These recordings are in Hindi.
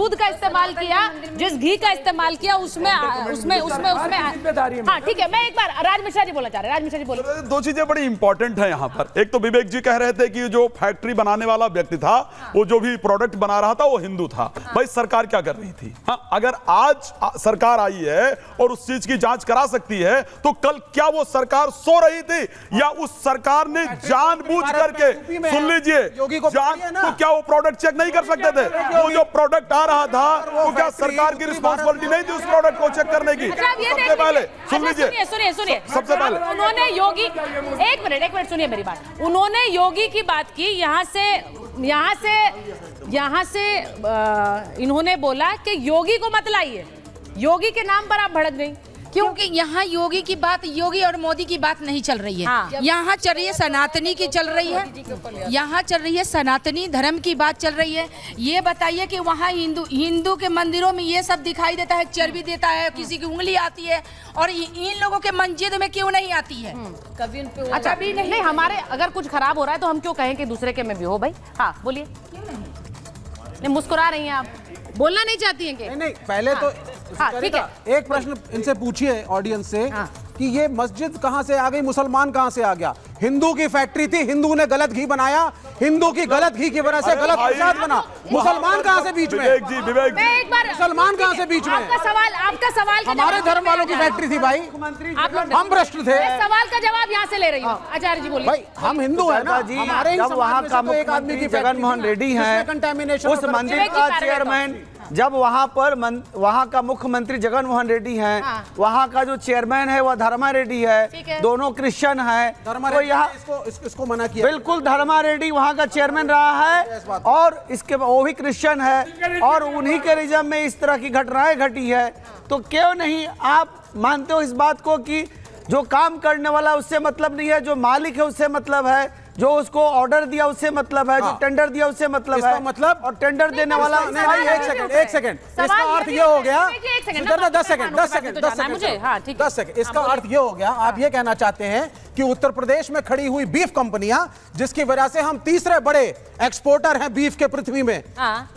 दूध का इस्तेमाल किया, जिस घी का इस्तेमाल किया उसमें हाँ ठीक है। मैं एक बार राज मिश्रा जी बोला चाह रहे हैं, राज मिश्रा जी बोले। दो चीजें बड़ी इंपॉर्टेंट है यहाँ पर। एक तो विवेक जी कह रहे थे कि जो फैक्ट्री बनाने वाला व्यक्ति था, वो जो भी प्रोडक्ट बना रहा था वो हिंदू था। भाई सरकार क्या कर रही थी? हाँ, अगर आज सरकार आई है और उस चीज की जांच करा सकती है, तो कल क्या वो सरकार सो रही थी या उस सरकार ने जानबूझ करके, सुन लीजिए, तो क्या वो प्रोडक्ट चेक नहीं कर सकते थे? वो जो प्रोडक्ट आ रहा था, वो क्या सरकार की रिस्पॉन्सिबिलिटी नहीं थी उस प्रोडक्ट को चेक करने की? सबसे पहले सुन लीजिए, सुनिए, सबसे पहले उन्होंने योगी, एक मिनट सुनिए मेरी बात। उन्होंने योगी की बात की, यहाँ से इन्होंने बोला कि योगी को मत लाइए, योगी के नाम पर आप भड़क गई। क्योंकि यहाँ योगी की बात, योगी और मोदी की बात नहीं चल रही है। हाँ। यहाँ चल रही है सनातनी की चल रही है, यहाँ चल रही है सनातनी धर्म की बात चल रही है। ये बताइए कि वहाँ हिंदू के मंदिरों में ये सब दिखाई देता है, चर्बी देता है, किसी की उंगली आती है, और इन लोगों के मस्जिद में क्यों नहीं आती है? कभी उन पे अच्छा भी नहीं। हमारे अगर कुछ खराब हो रहा है तो हम क्यों कहें कि दूसरे के में भी हो? भाई हाँ बोलिए। नहीं, मुस्कुरा रही हैं आप, बोलना नहीं चाहती हैं कि? नहीं, पहले तो ठीक है, एक प्रश्न इनसे पूछिए ऑडियंस से कि ये मस्जिद कहां से आ गई, मुसलमान कहां से आ गया? हिंदू की फैक्ट्री थी, हिंदू ने गलत घी बनाया, हिंदू की गलत घी की वजह से गलत प्रसाद बना। मुसलमान कहां से बीच में? विवेक जी, मुसलमान कहां से बीच में? आपका सवाल हमारे धर्म वालों की फैक्ट्री थी भाई, हम भ्रष्ट थे। सवाल का जवाब यहाँ से ले रही हूँ। आचार्य जी बोलिए। भाई हम हिंदू है ना, हमारे जब वहाँ का मुख्यमंत्री जगनमोहन रेड्डी हैं, उस मंदिर का चेयरमैन, जब वहाँ का मुख्यमंत्री जगनमोहन रेड्डी हैं, वहाँ का जो चेयरमैन है वह धर्मा रेड्डी है, दोनों क्रिश्चियन हैं, तो यहाँ इसको मना किया। बिल्कुल धर्मा रेड्डी वहाँ का चेयरमैन रहा है और इसके वो भी क्रिश्चियन है, और उन्हीं के रिजम में इस तरह की घटनाएं घटी है। तो क्यों नहीं आप मानते हो इस बात को कि जो काम करने वाला उससे मतलब नहीं है, जो मालिक है उससे मतलब है, जो उसको ऑर्डर दिया उससे मतलब है, जो टेंडर दिया उससे मतलब है, मतलब और टेंडर देने वाला नहीं। एक सेकंड इसका अर्थ ये हो गया, 10 सेकंड इसका अर्थ ये हो गया, आप ये कहना चाहते हैं कि उत्तर प्रदेश में खड़ी हुई बीफ कंपनियां, जिसकी वजह से हम तीसरे बड़े एक्सपोर्टर हैं बीफ के पृथ्वी में,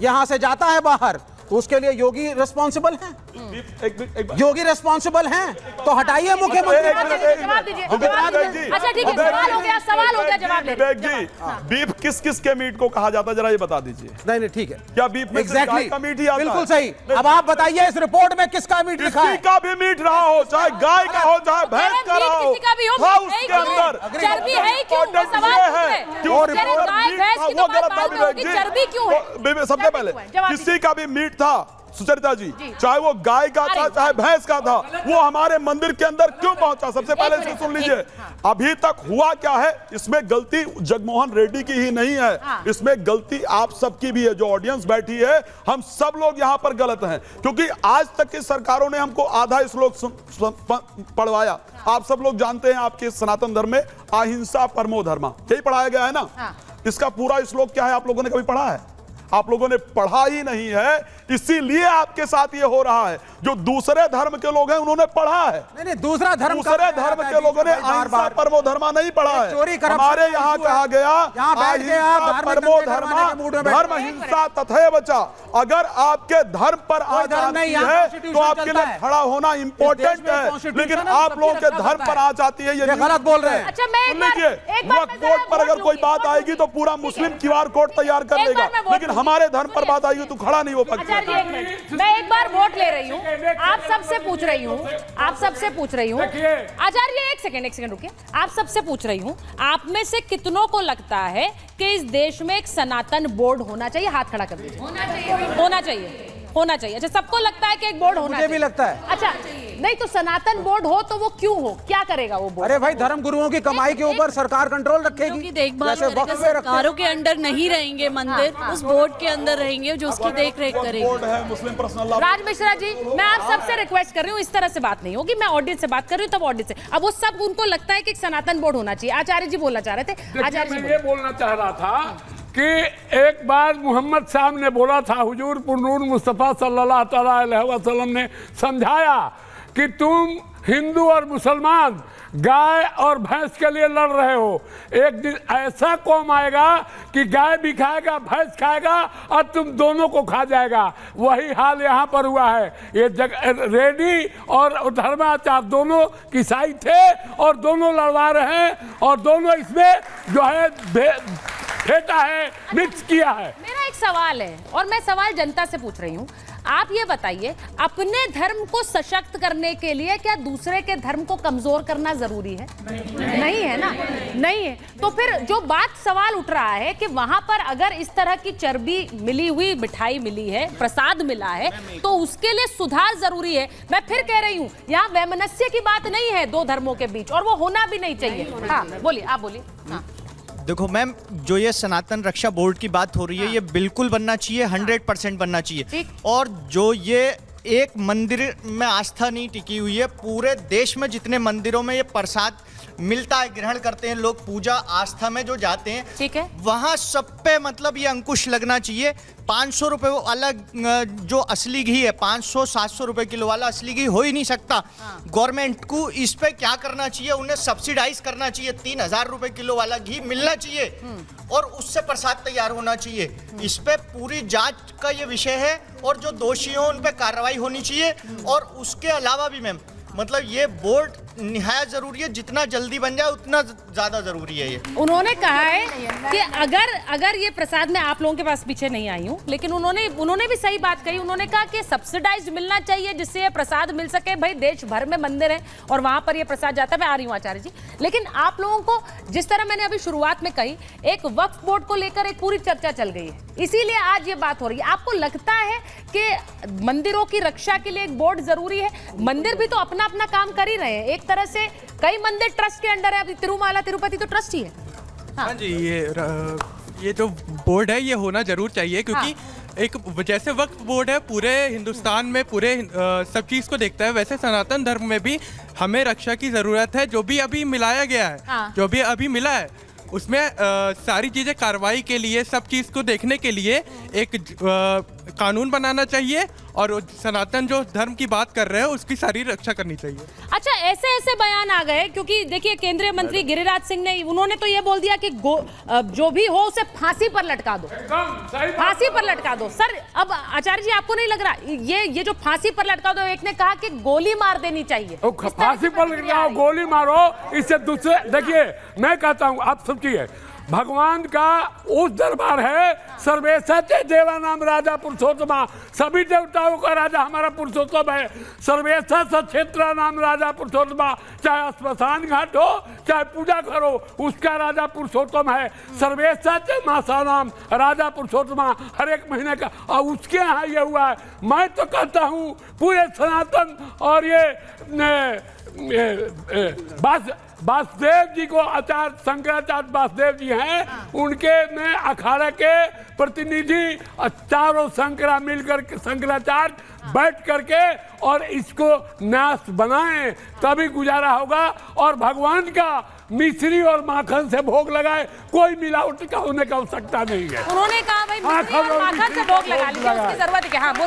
यहां से जाता है बाहर, तो उसके लिए योगी रिस्पॉन्सिबल हैं? योगी रिस्पॉन्सिबल हैं? तो हटाइए मुख्यमंत्री। अच्छा ठीक है, सवाल हो गया, जवाब दे। विवेक जी, बीफ किस किस के मीट को कहा जाता है, जरा ये बता दीजिए। नहीं ठीक है, क्या बीफ में एग्जैक्टली का मीट ही आता है? बिल्कुल सही। अब आप बताइए इस रिपोर्ट में किसका मीट लिखा है? किसी का भी मीट रहा हो, चाहे गाय का हो, चाहे भैंस का रहा हो, उसके अंदर चर्बी है क्यों? चर्बी क्यों है? सबसे पहले किसी का भी मीट था सुचरिता जी, चाहे वो गाय का था चाहे भैंस का था, वो हमारे मंदिर के अंदर क्यों पहुंचा? सबसे पहले इसको सुन लीजिए। अभी तक हुआ क्या है, इसमें गलती जगनमोहन रेड्डी की ही नहीं है, इसमें गलती आप सबकी भी है, जो ऑडियंस बैठी है, हम सब लोग यहाँ पर गलत हैं, क्योंकि आज तक की सरकारों ने हमको आधा श्लोक पढ़वाया। आप सब लोग जानते हैं, आपके सनातन धर्म में अहिंसा परमो धर्मा यही पढ़ाया गया है ना। इसका पूरा श्लोक क्या है, आप लोगों ने कभी पढ़ा है? आप लोगों ने पढ़ा ही नहीं है, इसीलिए आपके साथ ये हो रहा है। जो दूसरे धर्म के लोग हैं उन्होंने पढ़ा है। नहीं, दूसरा धर्म, दूसरे धर्म के लोगों ने अहिंसा परमो धर्मा नहीं पढ़ा है। हमारे यहाँ कहा गया परमो धर्मा धर्म हिंसा तथैव च। अगर आपके धर्म पर आ जाती है तो आपके लिए खड़ा होना इंपॉर्टेंट है, लेकिन आप लोगों के धर्म पर आ जाती है, ये गलत बोल रहे हैं। सुन लीजिए, वक्फ बोर्ड पर अगर कोई बात आएगी तो पूरा मुस्लिम QR कोड तैयार कर लेगा, लेकिन हमारे धर्म पर बात आएगी तो खड़ा नहीं हो पाएगा। मैं एक बार वोट ले रही हूँ, आप सबसे पूछ रही हूँ, आचार्य एक सेकंड रुकिए, आप सबसे पूछ रही हूँ, आप में से कितनों को लगता है कि इस देश में एक सनातन बोर्ड होना चाहिए? हाथ खड़ा कर दीजिए। होना चाहिए। अच्छा, सबको लगता है कि एक बोर्ड होना चाहिए? मुझे भी लगता है। अच्छा नहीं, तो सनातन बोर्ड हो तो वो क्यों हो, क्या करेगा वो बोर्ड? अरे भाई, धर्म गुरुओं की कमाई के ऊपर सरकार कंट्रोल रखेगी, देखभाल सरकारों के अंडर नहीं रहेंगे मंदिर, उस बोर्ड के अंदर रहेंगे जो उसकी देख रेख करेगी। मुस्लिम पर्सनल राज मिश्रा जी, मैं आप सबसे रिक्वेस्ट कर रही हूँ, इस तरह से बात नहीं होगी। मैं ऑडियंस से बात कर रही हूँ, तब ऑडियंस से। अब वो सब उनको लगता है कि एक सनातन बोर्ड होना चाहिए। आचार्य जी बोलना चाह रहे थे। आचार्य जी, मैं ये बोलना चाह रहा था कि एक बार मोहम्मद साहब ने बोला था, हुजूर पुरनूर मुस्तफ़ा सल्लल्लाहु अलैहि वसल्लम ने समझाया कि तुम हिंदू और मुसलमान गाय और भैंस के लिए लड़ रहे हो। एक दिन ऐसा कौम आएगा कि गाय भी खाएगा, भैंस खाएगा और तुम दोनों को खा जाएगा। वही हाल यहाँ पर हुआ है। ये रेड्डी और धर्माचार्य दोनों ईसाई थे और दोनों लड़वा रहे हैं और दोनों इसमें जो है फेंटा है, मिक्स किया है। मेरा एक सवाल है और मैं सवाल जनता से पूछ रही हूँ। आप ये बताइए, अपने धर्म को सशक्त करने के लिए क्या दूसरे के धर्म को कमजोर करना जरूरी है? नहीं है ना, नहीं है। तो फिर जो बात सवाल उठ रहा है कि वहां पर अगर इस तरह की चर्बी मिली हुई मिठाई मिली है, प्रसाद मिला है, तो उसके लिए सुधार जरूरी है। मैं फिर कह रही हूँ, यहाँ वैमनस्य की बात नहीं है दो धर्मों के बीच, और वो होना भी नहीं चाहिए। हाँ बोलिए, आप बोलिए। हाँ देखो मैम, जो ये सनातन रक्षा बोर्ड की बात हो रही है, ये बिल्कुल बनना चाहिए, 100% बनना चाहिए। और जो ये एक मंदिर में आस्था नहीं टिकी हुई है, पूरे देश में जितने मंदिरों में ये प्रसाद मिलता है, ग्रहण करते हैं लोग, पूजा आस्था में जो जाते हैं, ठीक है, वहाँ सब पे मतलब ये अंकुश लगना चाहिए। 500 रुपये वो अलग, जो असली घी है 500-700 रुपये किलो वाला असली घी हो ही नहीं सकता। गवर्नमेंट को इस पे क्या करना चाहिए, उन्हें सब्सिडाइज करना चाहिए। 3000 रुपये किलो वाला घी मिलना चाहिए और उससे प्रसाद तैयार होना चाहिए। इस पे पूरी जांच का ये विषय है और जो दोषी हो उन पे कार्रवाई होनी चाहिए। और उसके अलावा भी मैम, मतलब ये बोर्ड निहायत जरूरी है, जितना जल्दी बन जाए उतना ज्यादा जरूरी है ये। उन्होंने कहा है कि अगर ये प्रसाद, में आप लोगों के पास पीछे नहीं आई हूँ, लेकिन उन्होंने भी सही बात कही। उन्होंने कहा कि सब्सिडाइज मिलना चाहिए जिससे ये प्रसाद मिल सके। भाई देश भर में मंदिर है और वहां पर ये प्रसाद जाता है। मैं आ रही हूँ आचार्य जी, लेकिन आप लोगों को जिस तरह मैंने अभी शुरुआत में कही, एक वक्फ बोर्ड को लेकर एक पूरी चर्चा चल गई है, इसीलिए आज ये बात हो रही है। आपको लगता है कि मंदिरों की रक्षा के लिए एक बोर्ड जरूरी है? मंदिर भी तो अपना अपना काम कर ही रहे हैं। एक तरह से कई मंदिर ट्रस्ट के अंडर है। अभी तिरुमाला तिरुपति तो ट्रस्ट ही है। हाँ जी, ये जो बोर्ड है ये होना जरूर चाहिए, क्योंकि एक जैसे वक्फ बोर्ड है पूरे हिंदुस्तान में पूरे सब चीज़ को देखता है, वैसे सनातन धर्म में भी हमें रक्षा की ज़रूरत है। जो भी अभी मिलाया गया है, जो भी अभी मिला है, उसमें सारी चीज़ें कार्रवाई के लिए, सब चीज़ को देखने के लिए एक कानून बनाना चाहिए और सनातन जो धर्म की बात कर रहे हैं उसकी सारी रक्षा करनी चाहिए। अच्छा, ऐसे बयान आ गए, क्योंकि देखिए केंद्रीय मंत्री गिरिराज सिंह ने, उन्होंने तो ये बोल दिया कि जो भी हो उसे फांसी पर लटका दो, फांसी पर लटका दो। सर, अब आचार्य जी आपको नहीं लग रहा ये जो फांसी पर लटका दो, एक ने कहा कि गोली मार देनी चाहिए। फांसी पर लटकाओ, गोली मारो, इससे दूसरे। देखिए मैं कहता हूँ, आप समझिए, भगवान का उस दरबार है, सर्वेशा देवा नाम राजा पुरुषोत्तमा, सभी देवताओं का राजा हमारा पुरुषोत्तम है। सर्वेशा क्षेत्र नाम राजा पुरुषोत्तमा, चाहे स्मशान घाट हो चाहे पूजा करो, उसका राजा पुरुषोत्तम है। सर्वेशा मासा नाम राजा पुरुषोत्तमा, हर एक महीने का। और उसके यहाँ ये हुआ है। मैं तो कहता हूँ पूरे सनातन और ये वासुदेव जी को, आचार्य शंकराचार्य वासुदेव जी हैं, उनके में अखाड़ा के प्रतिनिधि चारों शंकरा मिलकर के, शंकराचार्य बैठ करके और इसको न्यास बनाएं, तभी गुजारा होगा। और भगवान का मिश्री और माखन से भोग लगाए, कोई मिलावट का होने का आवश्यकता नहीं है। उन्होंने कहा भाई मिश्री और माखन से भोग लगा लीजिए, उसकी जरूरत है। हाँ।